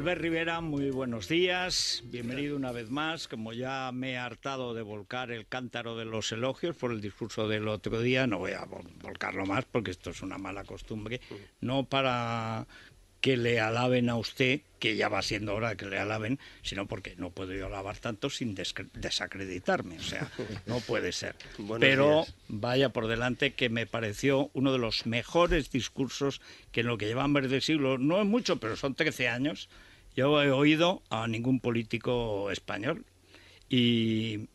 Albert Rivera, muy buenos días, bienvenido una vez más. Como ya me he hartado de volcar el cántaro de los elogios por el discurso del otro día, no voy a volcarlo más porque esto es una mala costumbre, no para que le alaben a usted, que ya va siendo hora de que le alaben, sino porque no puedo yo alabar tanto sin desacreditarme, o sea, no puede ser. Pero vaya por delante que me pareció uno de los mejores discursos que en lo que llevamos de siglo, no es mucho, pero son 13 años, yo he oído a ningún político español. Y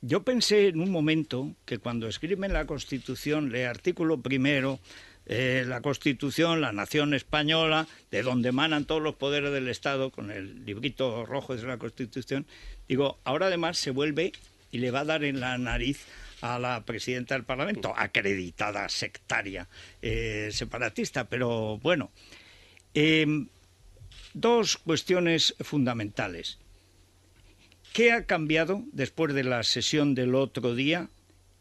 yo pensé en un momento que cuando escriben la Constitución, el artículo primero, la Constitución, la nación española, de donde emanan todos los poderes del Estado, con el librito rojo de la Constitución, digo, ahora además se vuelve y le va a dar en la nariz a la presidenta del Parlamento, acreditada sectaria, separatista, pero bueno, dos cuestiones fundamentales. ¿Qué ha cambiado después de la sesión del otro día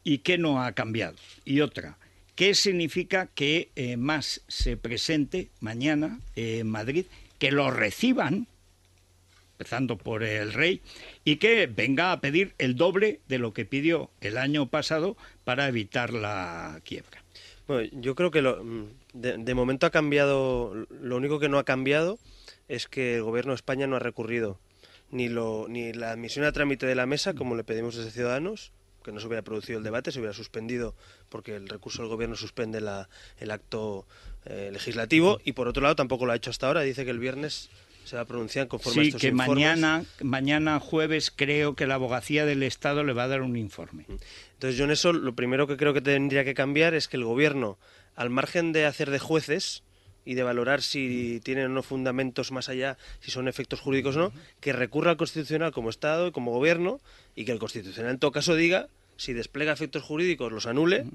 y qué no ha cambiado? Y otra, ¿qué significa que Mas se presente mañana en Madrid, que lo reciban, empezando por el rey, y que venga a pedir el doble de lo que pidió el año pasado para evitar la quiebra? Bueno, yo creo que de momento ha cambiado, lo único que no ha cambiado es que el Gobierno de España no ha recurrido ni la admisión a trámite de la mesa, como le pedimos desde Ciudadanos, que no se hubiera producido el debate, se hubiera suspendido porque el recurso del Gobierno suspende el acto legislativo, y por otro lado tampoco lo ha hecho hasta ahora. Dice que el viernes se va a pronunciar conforme a estos informes. Sí, que mañana jueves creo que la Abogacía del Estado le va a dar un informe. Entonces yo en eso lo primero que creo que tendría que cambiar es que el Gobierno, al margen de hacer de jueces y de valorar si tienen o no fundamentos más allá, si son efectos jurídicos o no, que recurra al Constitucional como Estado y como Gobierno, y que el Constitucional en todo caso diga si despliega efectos jurídicos los anule,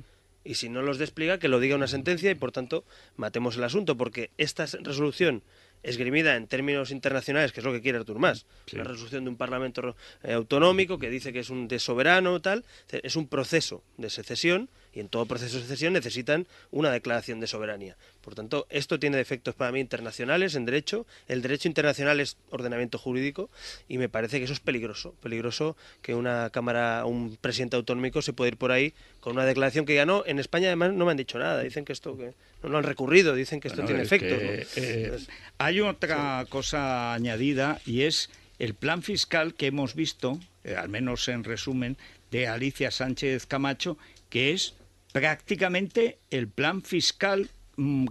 y si no los despliega que lo diga una sentencia, y por tanto matemos el asunto, porque esta resolución esgrimida en términos internacionales, que es lo que quiere Artur Mas, una resolución de un parlamento autonómico que dice que es de soberano, tal, es un proceso de secesión, y en todo proceso de secesión necesitan una declaración de soberanía. Por tanto, esto tiene efectos para mí internacionales en derecho. El derecho internacional es ordenamiento jurídico, y me parece que eso es peligroso que una cámara, un presidente autonómico se puede ir por ahí con una declaración que ya no. En España además no me han dicho nada, dicen que esto, que no lo han recurrido, dicen que esto tiene efectos, ¿no? Hay otra cosa añadida, y es el plan fiscal que hemos visto, al menos en resumen, de Alicia Sánchez Camacho, que es prácticamente el plan fiscal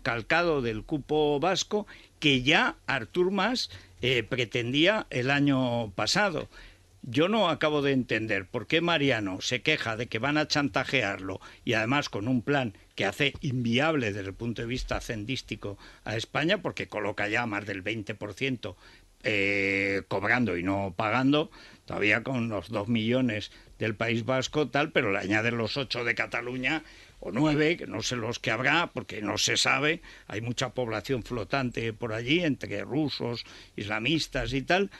calcado del cupo vasco que ya Artur Mas pretendía el año pasado. Yo no acabo de entender por qué Mariano se queja de que van a chantajearlo, y además con un plan que hace inviable desde el punto de vista hacendístico a España, porque coloca ya más del 20% cobrando y no pagando, todavía con los 2 millones del País Vasco, tal, pero le añaden los 8 de Cataluña, o 9, que no sé los que habrá, porque no se sabe, hay mucha población flotante por allí, entre rusos, islamistas y tal,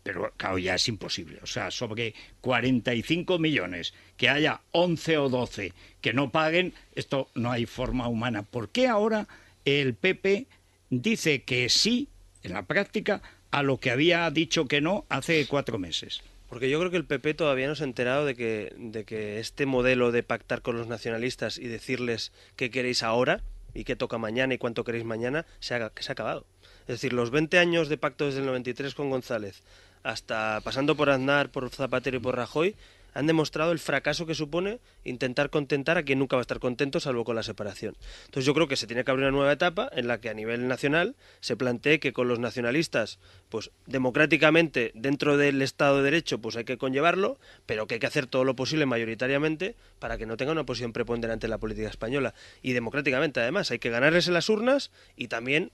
pero claro, ya es imposible. O sea, sobre 45 millones, que haya 11 o 12 que no paguen, esto no hay forma humana. ¿Por qué ahora el PP dice que sí, en la práctica, a lo que había dicho que no hace 4 meses? Porque yo creo que el PP todavía no se ha enterado de que este modelo de pactar con los nacionalistas y decirles qué queréis ahora y qué toca mañana y cuánto queréis mañana, que se ha acabado. Es decir, los 20 años de pacto desde el 93 con González, hasta pasando por Aznar, por Zapatero y por Rajoy, han demostrado el fracaso que supone intentar contentar a quien nunca va a estar contento, salvo con la separación. Entonces yo creo que se tiene que abrir una nueva etapa en la que a nivel nacional se plantee que con los nacionalistas, pues democráticamente dentro del Estado de Derecho, pues hay que conllevarlo, pero que hay que hacer todo lo posible mayoritariamente para que no tenga una posición preponderante en la política española. Y democráticamente además hay que ganarles en las urnas y también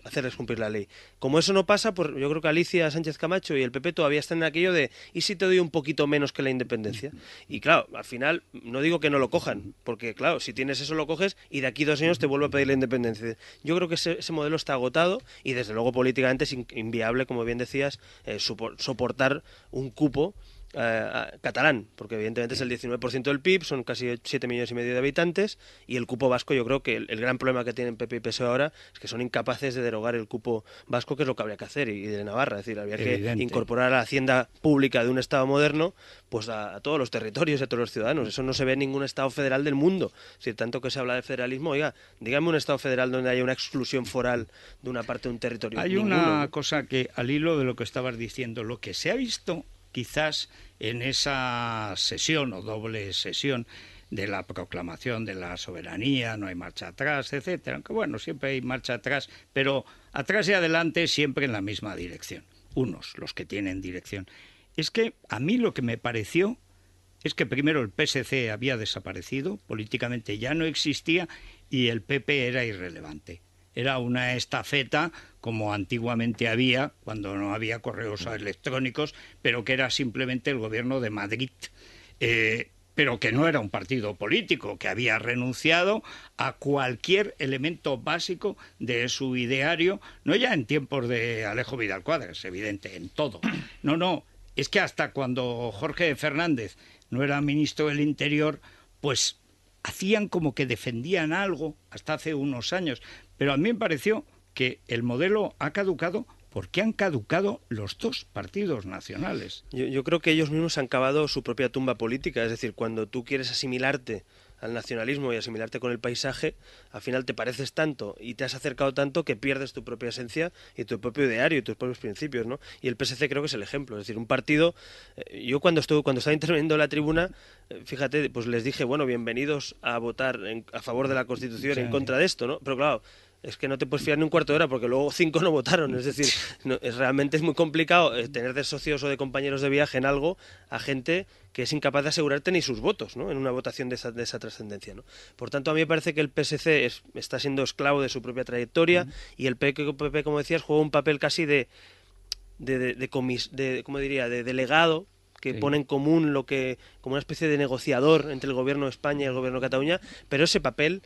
hacerles cumplir la ley. Como eso no pasa, pues yo creo que Alicia Sánchez Camacho y el PP todavía están en aquello de ¿y si te doy un poquito menos que la independencia? Y claro, al final no digo que no lo cojan, porque claro, si tienes eso lo coges y de aquí 2 años te vuelve a pedir la independencia. Yo creo que ese modelo está agotado, y desde luego políticamente es inviable, como bien decías, soportar un cupo catalán, porque evidentemente es el 19% del PIB, son casi 7,5 millones de habitantes, y el cupo vasco, yo creo que el gran problema que tienen PP y PSOE ahora es que son incapaces de derogar el cupo vasco, que es lo que habría que hacer, y de Navarra, es decir, habría que incorporar a la hacienda pública de un Estado moderno pues a todos los territorios y a todos los ciudadanos. Eso no se ve en ningún Estado federal del mundo. Es decir, tanto que se habla de federalismo, oiga, dígame un Estado federal donde haya una exclusión foral de una parte de un territorio. Hay una cosa que, al hilo de lo que estabas diciendo, lo que se ha visto quizás en esa sesión o doble sesión de la proclamación de la soberanía, no hay marcha atrás, etcétera, aunque bueno, siempre hay marcha atrás, pero atrás y adelante siempre en la misma dirección, unos, los que tienen dirección. Es que a mí lo que me pareció es que primero el PSC había desaparecido, políticamente ya no existía, y el PP era irrelevante. Era una estafeta como antiguamente había, cuando no había correos electrónicos, pero que era simplemente el gobierno de Madrid, pero que no era un partido político, que había renunciado a cualquier elemento básico de su ideario, no ya en tiempos de Alejo Vidal Quadras, es evidente, en todo. No, es que hasta cuando Jorge Fernández no era ministro del Interior, pues hacían como que defendían algo hasta hace unos años. Pero a mí me pareció que el modelo ha caducado porque han caducado los dos partidos nacionales. Yo creo que ellos mismos han cavado su propia tumba política. Es decir, cuando tú quieres asimilarte al nacionalismo y asimilarte con el paisaje, al final te pareces tanto y te has acercado tanto que pierdes tu propia esencia y tu propio ideario y tus propios principios, ¿no? Y el PSC creo que es el ejemplo. Es decir, un partido... Yo cuando estaba interviniendo en la tribuna, fíjate, pues les dije, bueno, bienvenidos a votar a favor de la Constitución, en contra de esto, ¿no? Pero claro, es que no te puedes fiar ni un cuarto de hora porque luego 5 no votaron. Es decir, realmente es muy complicado tener de socios o de compañeros de viaje en algo a gente que es incapaz de asegurarte ni sus votos, ¿no? En una votación de esa trascendencia, ¿no? Por tanto, a mí me parece que el PSC está siendo esclavo de su propia trayectoria y el PP, como decías, juega un papel casi de ¿cómo diría?, de delegado, que pone en común como una especie de negociador entre el gobierno de España y el gobierno de Cataluña, pero ese papel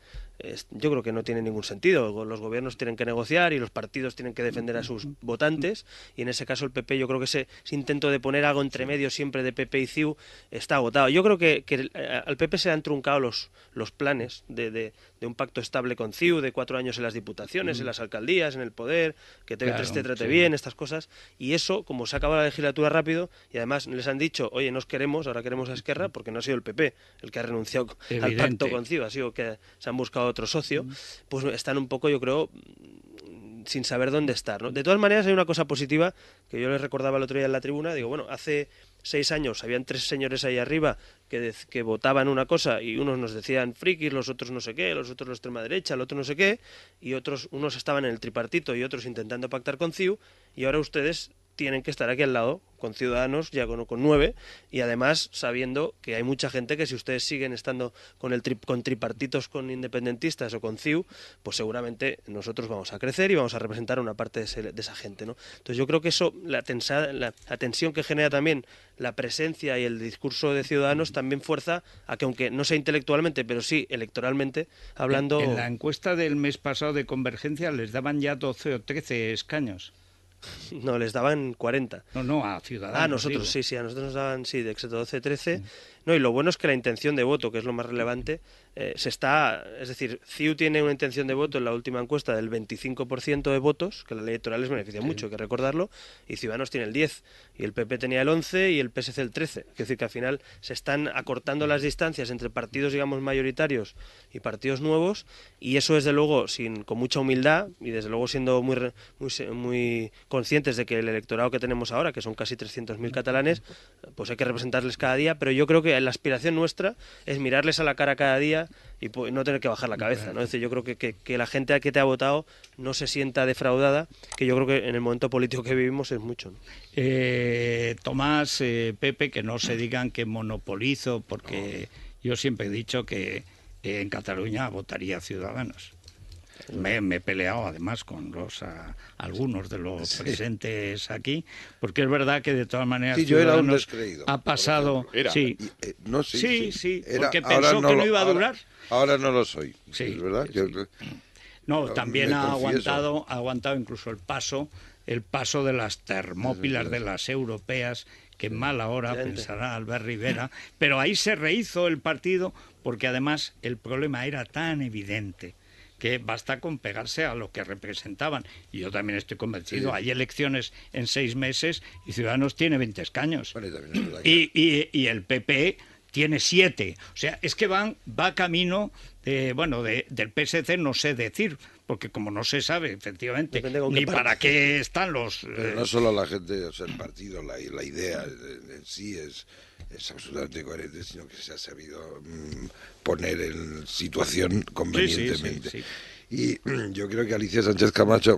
yo creo que no tiene ningún sentido. Los gobiernos tienen que negociar y los partidos tienen que defender a sus votantes, y en ese caso el PP, yo creo que ese intento de poner algo entre medio siempre de PP y CiU está agotado. Yo creo que al PP se le han truncado los planes de un pacto estable con CiU, de 4 años en las diputaciones, en las alcaldías, en el poder, que TV3 te trate bien, estas cosas, y eso, como se acaba la legislatura rápido, y además les han dicho, oye, nos queremos, ahora queremos a Esquerra, porque no ha sido el PP el que ha renunciado al pacto con CiU, ha sido que se han buscado otro socio, pues están un poco, yo creo, sin saber dónde estar, ¿no? De todas maneras, hay una cosa positiva que yo les recordaba el otro día en la tribuna. Digo, bueno, hace 6 años habían 3 señores ahí arriba que votaban una cosa y unos nos decían frikis, los otros no sé qué, los otros la extrema derecha, el otro no sé qué, y unos estaban en el tripartito y otros intentando pactar con CiU, y ahora ustedes tienen que estar aquí al lado, con Ciudadanos, ya con 9, y además sabiendo que hay mucha gente que si ustedes siguen estando con tripartitos, con independentistas o con CiU, pues seguramente nosotros vamos a crecer y vamos a representar a una parte de esa gente, ¿no? Entonces yo creo que eso, la tensión que genera también la presencia y el discurso de Ciudadanos también fuerza a que, aunque no sea intelectualmente, pero sí electoralmente hablando... En la encuesta del mes pasado de Convergencia les daban ya 12 o 13 escaños. No, les daban 40. No, a Ciudadanos. Ah, nosotros, sí, a nosotros nos daban, sí, de éxito 12, 13. No, y lo bueno es que la intención de voto, que es lo más relevante, es decir, CiU tiene una intención de voto en la última encuesta del 25% de votos, que la ley electoral les beneficia mucho, hay que recordarlo, y Ciudadanos tiene el 10, y el PP tenía el 11 y el PSC el 13. Es decir, que al final se están acortando las distancias entre partidos, digamos, mayoritarios y partidos nuevos, y eso, desde luego, con mucha humildad, y desde luego siendo muy conscientes de que el electorado que tenemos ahora, que son casi 300.000 catalanes, pues hay que representarles cada día, pero yo creo que la aspiración nuestra es mirarles a la cara cada día y no tener que bajar la cabeza, ¿no? Es decir, yo creo que la gente a que te ha votado no se sienta defraudada, que yo creo que en el momento político que vivimos es mucho, ¿no? Tomás, Pepe, que no se digan que monopolizo, porque yo siempre he dicho que en Cataluña votaría Ciudadanos. Me he peleado además con algunos de los presentes aquí, porque es verdad que de todas maneras yo era un descreído, ha pasado... Sí, porque pensó que no iba a durar. Ahora no lo soy, sí, es verdad. No, también ha aguantado incluso el paso de las Termópilas, de las europeas, que en mala hora, Excelente. pensará Albert Rivera, pero ahí se rehizo el partido porque además el problema era tan evidente que basta con pegarse a lo que representaban. Y yo también estoy convencido, Sí. hay elecciones en 6 meses y Ciudadanos tiene 20 escaños. Bueno, y también es verdad que- Y el PP tiene 7. O sea, es que va camino del PSC, no sé decir, porque como no se sabe, efectivamente, Depende con qué ni parte. para qué están los... Pero no solo la gente, o sea, el partido, la idea en sí es absolutamente coherente, sino que se ha sabido poner en situación convenientemente. sí. Y yo creo que Alicia Sánchez Camacho,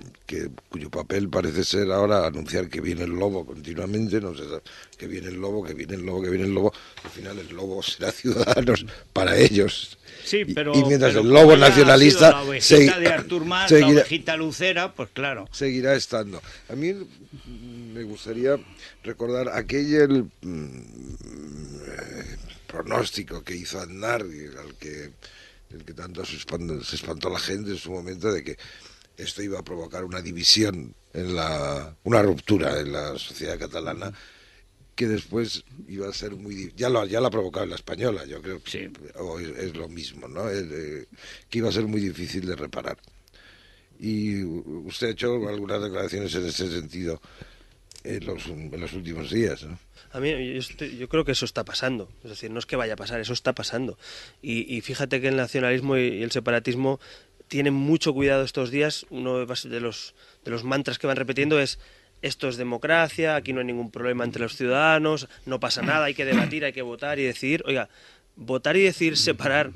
cuyo papel parece ser ahora anunciar que viene el lobo continuamente, no sé, que viene el lobo, que viene el lobo, que viene el lobo, al final el lobo será Ciudadanos para ellos. Sí, pero, y mientras pero el lobo como ya ha sido nacionalista la ovejita de Artur Mas, la ovejita lucera, pues claro. seguirá estando. A mí me gustaría recordar aquel pronóstico que hizo Aznar, el que tanto se espantó la gente en su momento, de que esto iba a provocar una división, una ruptura en la sociedad catalana, que después iba a ser muy... Ya lo ha provocado en la española, yo creo, Sí. o es lo mismo, ¿no? Que iba a ser muy difícil de reparar. Y usted ha hecho algunas declaraciones en ese sentido en los últimos días, ¿no? A mí, yo creo que eso está pasando. Es decir, no es que vaya a pasar, eso está pasando. Y fíjate que el nacionalismo y el separatismo tienen mucho cuidado estos días. Uno de los mantras que van repitiendo es: esto es democracia, aquí no hay ningún problema entre los ciudadanos, no pasa nada, hay que debatir, hay que votar y decidir. Oiga, votar y decidir separar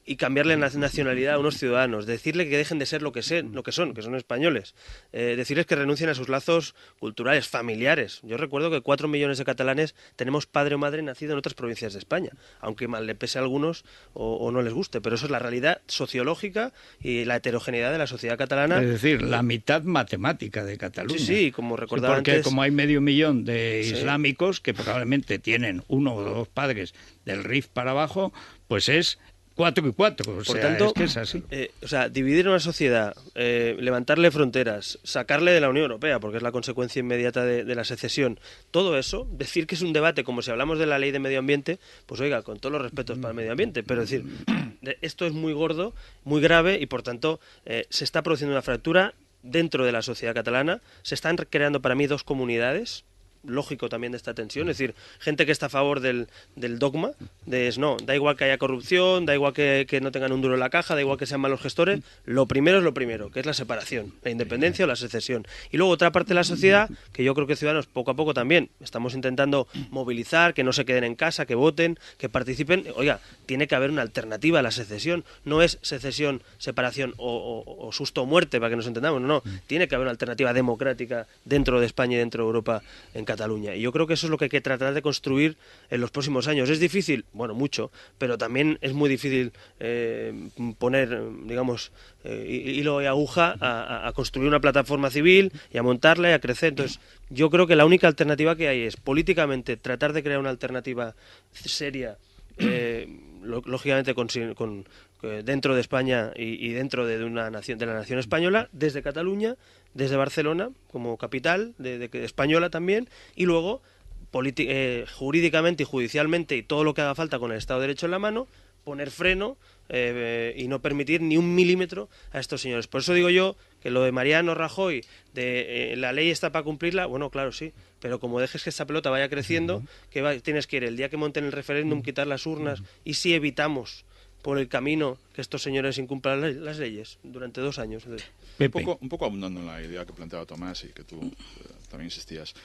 y cambiarle la nacionalidad a unos ciudadanos, decirle que dejen de ser lo que son, que son españoles, decirles que renuncien a sus lazos culturales, familiares. Yo recuerdo que 4 millones de catalanes tenemos padre o madre nacido en otras provincias de España, aunque mal le pese a algunos o no les guste, pero eso es la realidad sociológica y la heterogeneidad de la sociedad catalana. Es decir, la mitad matemática de Cataluña. Sí, como recordaba porque antes, como hay 500.000 de Sí. islámicos que probablemente tienen 1 o 2 padres del Rif para abajo, pues es 4 y 4. O Por sea, tanto, es que es así. Dividir una sociedad, levantarle fronteras, sacarle de la Unión Europea, porque es la consecuencia inmediata de la secesión, todo eso, decir que es un debate como si hablamos de la ley de medio ambiente, pues oiga, con todos los respetos para el medio ambiente, pero decir, esto es muy gordo, muy grave y por tanto se está produciendo una fractura dentro de la sociedad catalana, se están creando para mí 2 comunidades, lógico también de esta tensión, es decir, gente que está a favor del dogma, no, da igual que haya corrupción, da igual que no tengan un duro en la caja, da igual que sean malos gestores, lo primero es lo primero, que es la separación, la independencia o la secesión. Y luego otra parte de la sociedad, que yo creo que Ciudadanos poco a poco también estamos intentando movilizar, que no se queden en casa, que voten, que participen. Oiga, tiene que haber una alternativa a la secesión, no es secesión, separación o susto o muerte, para que nos entendamos, no, tiene que haber una alternativa democrática dentro de España y dentro de Europa en Cataluña. Y yo creo que eso es lo que hay que tratar de construir en los próximos años. ¿Es difícil? Bueno, mucho, pero también es muy difícil poner, digamos, hilo y aguja a construir una plataforma civil y a montarla y a crecer. Entonces, yo creo que la única alternativa que hay es políticamente tratar de crear una alternativa seria, lógicamente dentro de España y dentro de la nación española, desde Cataluña, desde Barcelona como capital de española también, y luego jurídicamente y judicialmente y todo lo que haga falta con el Estado de Derecho en la mano, poner freno y no permitir ni un milímetro a estos señores. Por eso digo yo que lo de Mariano Rajoy, de la ley está para cumplirla, bueno, claro, sí, pero como dejes que esta pelota vaya creciendo, tienes que ir el día que monten el referéndum, quitar las urnas, y si evitamos por el camino que estos señores incumplan las leyes durante 2 años. Pepe. Un poco abundando en la idea que planteaba Tomás y que tú también insistías.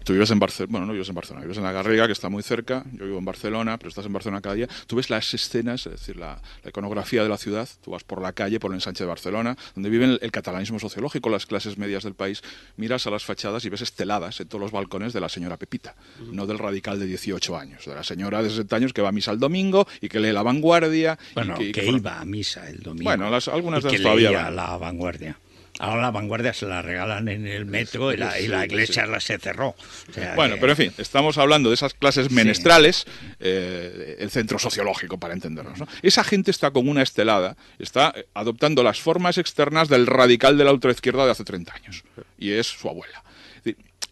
Tú vives en Barcelona, bueno, no vives en Barcelona, vives en la Garriga, que está muy cerca. Yo vivo en Barcelona, pero estás en Barcelona cada día. Tú ves las escenas, es decir, la iconografía de la ciudad. Tú vas por la calle, por el ensanche de Barcelona, donde vive el catalanismo sociológico, las clases medias del país. Miras a las fachadas y ves esteladas en todos los balcones de la señora Pepita, no del radical de 18 años, de la señora de 60 años que va a misa el domingo y que lee La Vanguardia. Bueno, y que iba a misa el domingo. Bueno, algunas y de que las todavía leía van. La Vanguardia. Ahora la Vanguardia se la regalan en el metro y la iglesia se cerró. O sea bueno, pero en fin, estamos hablando de esas clases menestrales, el centro sociológico, para entendernos, ¿no? Esa gente está como una estelada, está adoptando las formas externas del radical de la ultraizquierda de hace 30 años, y es su abuela.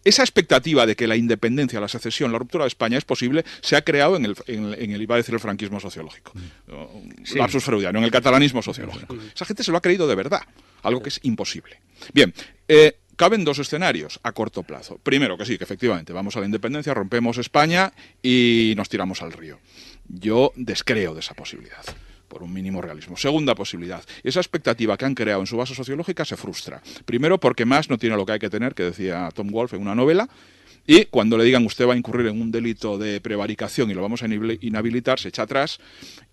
esa expectativa de que la independencia, la secesión, la ruptura de España es posible, se ha creado en el iba a decir el franquismo sociológico, Sí. lapsus freudiano, en el catalanismo sociológico. Esa gente se lo ha creído de verdad, algo que es imposible. Bien, caben dos escenarios a corto plazo. Primero, que sí, que efectivamente vamos a la independencia, rompemos España y nos tiramos al río. Yo descreo de esa posibilidad, por un mínimo realismo. Segunda posibilidad, esa expectativa que han creado en su base sociológica se frustra. Primero, porque más no tiene lo que hay que tener, que decía Tom Wolfe en una novela, y cuando le digan usted va a incurrir en un delito de prevaricación y lo vamos a inhabilitar, se echa atrás,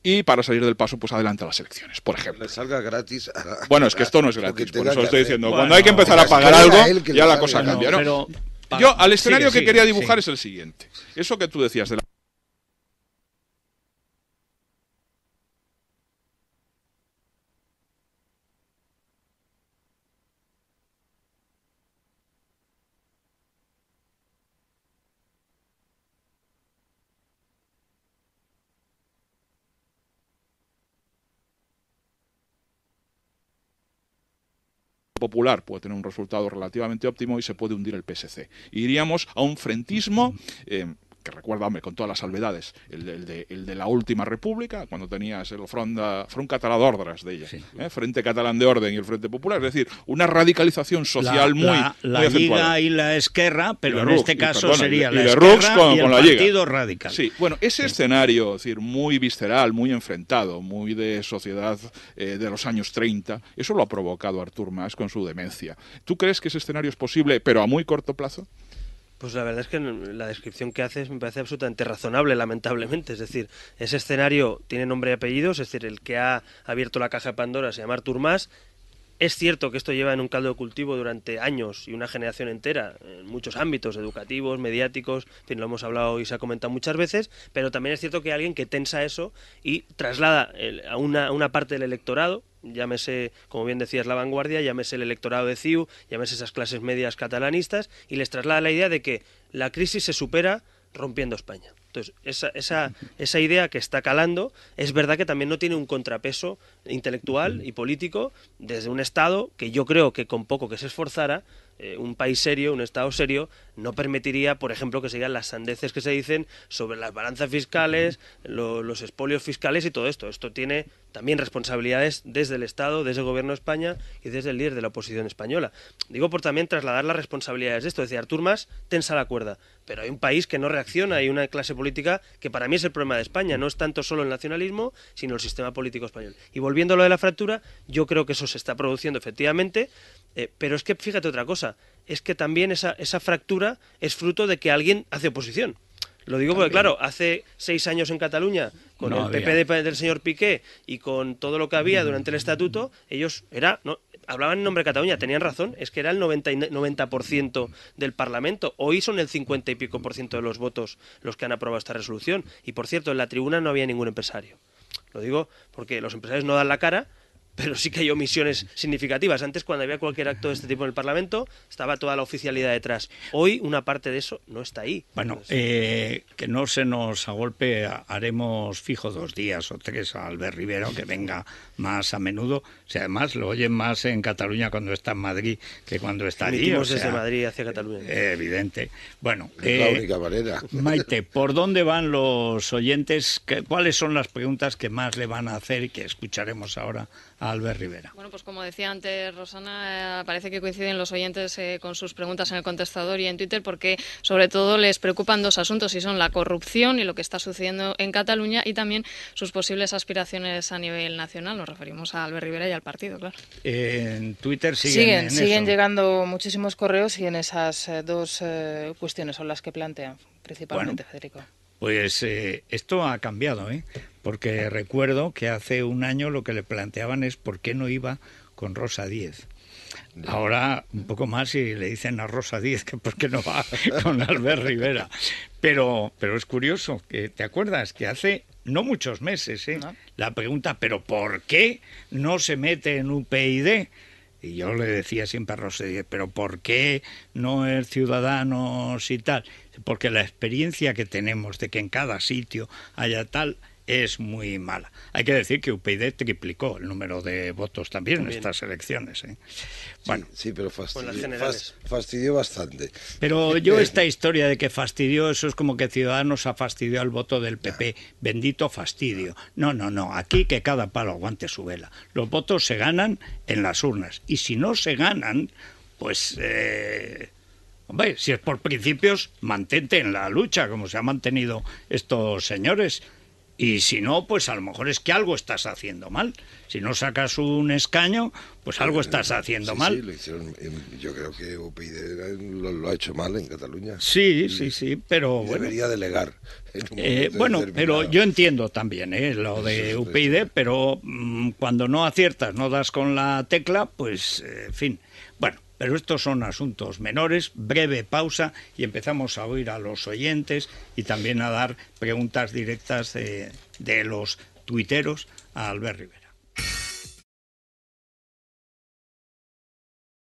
y para salir del paso, pues adelanta las elecciones, por ejemplo. Le salga gratis. Bueno, es que esto no es gratis, por eso estoy diciendo, cuando hay que empezar a pagar Bueno, algo, él que ya le la salga. cosa cambia, ¿no? Pero Yo, al escenario sigue, que quería sigue, dibujar sí. es el siguiente. Eso que tú decías de la popular puede tener un resultado relativamente óptimo y se puede hundir el PSC. Iríamos a un frentismo que recuerda, hombre, con todas las salvedades, el de la última república, cuando tenías el Front Català d'Ordres de ella, Sí. Frente Catalán de Orden y el Frente Popular, es decir, una radicalización social muy la acentuada. Liga y la Esquerra, pero Y la en RUC, este y, caso perdona, sería y la la Esquerra RUC con y el la Lliga. Partido Radical. Sí, bueno, ese escenario, es decir, muy visceral, muy enfrentado, muy de sociedad de los años 30, eso lo ha provocado Artur Mas con su demencia. ¿Tú crees que ese escenario es posible, pero a muy corto plazo? Pues la verdad es que la descripción que haces me parece absolutamente razonable, lamentablemente. Es decir, ese escenario tiene nombre y apellidos, es decir, el que ha abierto la caja de Pandora se llama Artur Mas. Es cierto que esto lleva en un caldo de cultivo durante años y una generación entera, en muchos ámbitos, educativos, mediáticos, en fin, lo hemos hablado y se ha comentado muchas veces, pero también es cierto que hay alguien que tensa eso y traslada a una parte del electorado, llámese, como bien decías, La Vanguardia, llámese el electorado de CiU, llámese esas clases medias catalanistas, y les traslada la idea de que la crisis se supera rompiendo España. Entonces, esa idea que está calando, es verdad que también no tiene un contrapeso intelectual y político desde un Estado que yo creo que con poco que se esforzara, un país serio, un Estado serio, no permitiría, por ejemplo, que se digan las sandeces que se dicen sobre las balanzas fiscales, los expolios fiscales y todo esto. Esto tiene también responsabilidades desde el Estado, desde el Gobierno de España y desde el líder de la oposición española. Digo por también trasladar las responsabilidades de esto. Decía Artur Mas, tensa la cuerda, pero hay un país que no reacciona y una clase política que para mí es el problema de España. No es tanto solo el nacionalismo, sino el sistema político español. Y volviendo a lo de la fractura, yo creo que eso se está produciendo efectivamente, pero es que fíjate otra cosa, es que también esa fractura es fruto de que alguien hace oposición. Lo digo porque, claro, hace 6 años en Cataluña, con el PP del señor Piqué y con todo lo que había durante el estatuto, ellos hablaban en nombre de Cataluña, tenían razón, es que era el 90% del Parlamento. Hoy son el 50 y pico % de los votos los que han aprobado esta resolución. Y, por cierto, en la tribuna no había ningún empresario. Lo digo porque los empresarios no dan la cara, pero sí que hay omisiones significativas. Antes, cuando había cualquier acto de este tipo en el Parlamento, estaba toda la oficialidad detrás. Hoy, una parte de eso no está ahí. Bueno, que no se nos agolpe, haremos fijo 2 días o 3 a Albert Rivera, que venga más a menudo. O sea, además lo oyen más en Cataluña cuando está en Madrid que cuando está allí. Emitimos desde Madrid hacia Cataluña. Evidente. Bueno, Es la única manera. Maite, ¿por dónde van los oyentes? ¿Cuáles son las preguntas que más le van a hacer y que escucharemos ahora a Albert Rivera? Bueno, pues como decía antes Rosana, parece que coinciden los oyentes con sus preguntas en el contestador y en Twitter, porque sobre todo les preocupan 2 asuntos, y son la corrupción y lo que está sucediendo en Cataluña, y también sus posibles aspiraciones a nivel nacional. Nos referimos a Albert Rivera y al partido, claro. En Twitter siguen llegando muchísimos correos, y en esas 2 cuestiones son las que plantean principalmente, bueno, Federico. Pues esto ha cambiado, porque recuerdo que hace un año lo que le planteaban es por qué no iba con Rosa Díez. Ahora un poco más y le dicen a Rosa Díez que por qué no va con Albert Rivera. Pero es curioso, que te acuerdas que hace no muchos meses, ¿No? La pregunta, ¿pero por qué no se mete en UPyD? Y yo le decía siempre a Rosa Díez, ¿pero por qué no es Ciudadanos y tal? Porque la experiencia que tenemos de que en cada sitio haya tal, es muy mala. Hay que decir que UPyD triplicó el número de votos también en estas elecciones. Bueno, sí, pero Con las generales. fastidió bastante. pero yo esta historia de que fastidió, eso es como que Ciudadanos ha fastidiado el voto del PP. Bendito fastidio. No. Aquí que cada palo aguante su vela. Los votos se ganan en las urnas. Y si no se ganan, pues... hombre, si es por principios, mantente en la lucha, como se han mantenido estos señores. Y si no, pues a lo mejor es que algo estás haciendo mal. Si no sacas un escaño, pues algo estás haciendo mal. Sí, lo hicieron. Yo creo que UPyD lo ha hecho mal en Cataluña. Sí, pero bueno. Debería delegar. Bueno, pero yo entiendo también lo de UPyD, pero cuando no aciertas, no das con la tecla, pues, en fin. Bueno, pero estos son asuntos menores. Breve pausa y empezamos a oír a los oyentes y también a dar preguntas directas de los tuiteros a Albert Rivera.